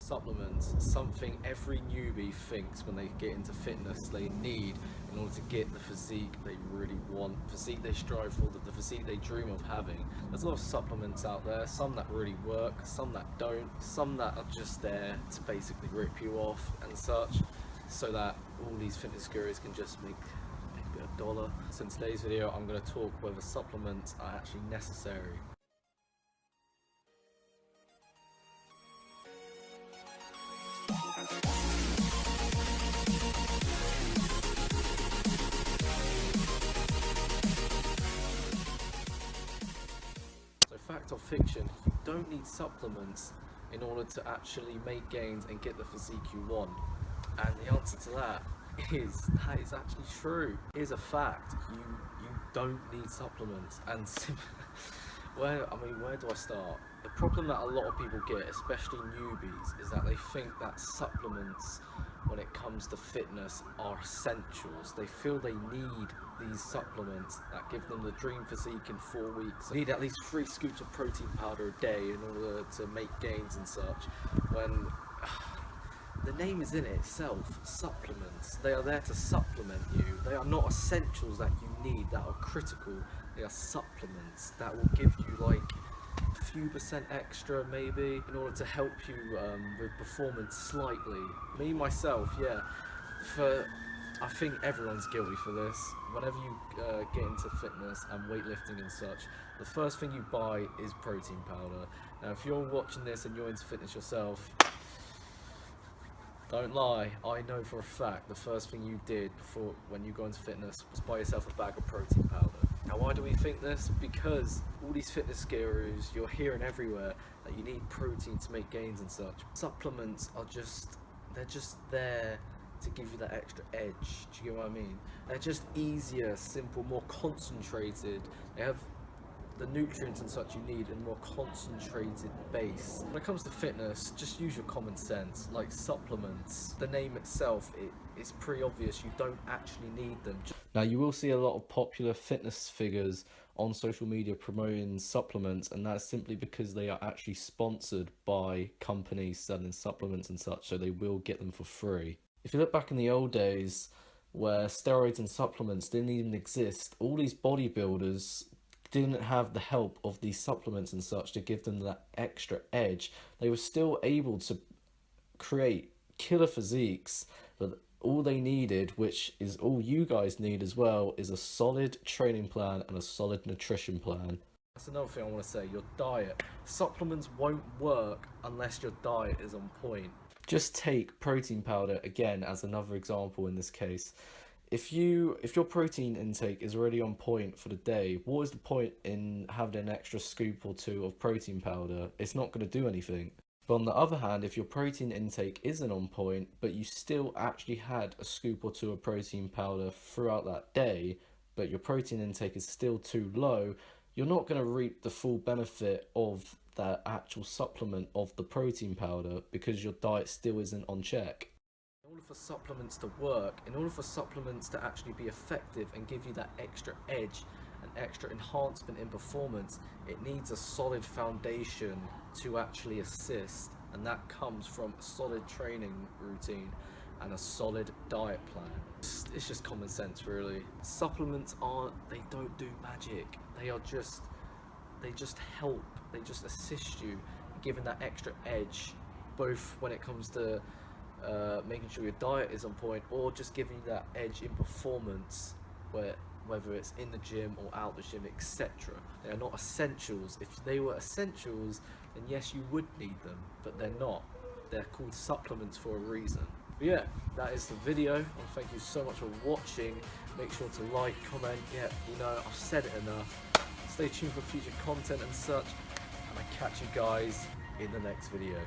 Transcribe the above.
Supplements, something every newbie thinks when they get into fitness they need in order to get the physique they really want, physique they strive for, the physique they dream of having. There's a lot of supplements out there, some that really work, some that don't, some that are just there to basically rip you off and such, so that all these fitness gurus can just make a bit of dollar. So in today's video I'm going to talk whether supplements are actually necessary. So fact or fiction, you don't need supplements in order to actually make gains and get the physique you want. And the answer to that is actually true. Here's a fact, you don't need supplements. And where do I start? The problem that a lot of people get, especially newbies, is that they think that supplements when it comes to fitness are essentials. They feel they need these supplements that give them the dream physique in 4 weeks. They need at least 3 scoops of protein powder a day in order to make gains and such, when the name is in it itself, supplements. They are there to supplement you. They are not essentials that you need, that are critical. They are supplements that will give you like a few % extra maybe in order to help you with performance slightly. Me, myself, yeah, I think everyone's guilty for this. Whenever you get into fitness and weightlifting and such, the first thing you buy is protein powder. Now if you're watching this and you're into fitness yourself, don't lie, I know for a fact the first thing you did before when you go into fitness was buy yourself a bag of protein powder. Now why do we think this? Because all these fitness gurus, you're hearing everywhere that you need protein to make gains and such. Supplements are they're just there to give you that extra edge, do you get what I mean? They're just easier, simple, more concentrated. They have the nutrients and such you need in a more concentrated base. When it comes to fitness, just use your common sense. Like supplements, the name itself, it's pretty obvious you don't actually need them. Now you will see a lot of popular fitness figures on social media promoting supplements, and that's simply because they are actually sponsored by companies selling supplements and such, so they will get them for free. If you look back in the old days where steroids and supplements didn't even exist, all these bodybuilders didn't have the help of these supplements and such to give them that extra edge. They were still able to create killer physiques, but all they needed, which is all you guys need as well, is a solid training plan and a solid nutrition plan. That's another thing I want to say, your diet. Supplements won't work unless your diet is on point. Just take protein powder again as another example in this case. If your protein intake is already on point for the day, what is the point in having an extra scoop or 2 of protein powder? It's not going to do anything. But on the other hand, if your protein intake isn't on point, but you still actually had a scoop or 2 of protein powder throughout that day, but your protein intake is still too low, you're not going to reap the full benefit of that actual supplement of the protein powder because your diet still isn't on check. In order for supplements to work, in order for supplements to actually be effective and give you that extra edge and extra enhancement in performance, it needs a solid foundation to actually assist, and that comes from a solid training routine and a solid diet plan. It's just common sense really. Supplements they don't do magic. They just help, they just assist you in giving that extra edge, both when it comes to making sure your diet is on point, or just giving you that edge in performance, whether it's in the gym or out the gym, etc. They are not essentials. If they were essentials, then yes, you would need them, but they're not. They're called supplements for a reason. But yeah, that is the video, and thank you so much for watching. Make sure to like, comment, I've said it enough. Stay tuned for future content and such, and I catch you guys in the next video.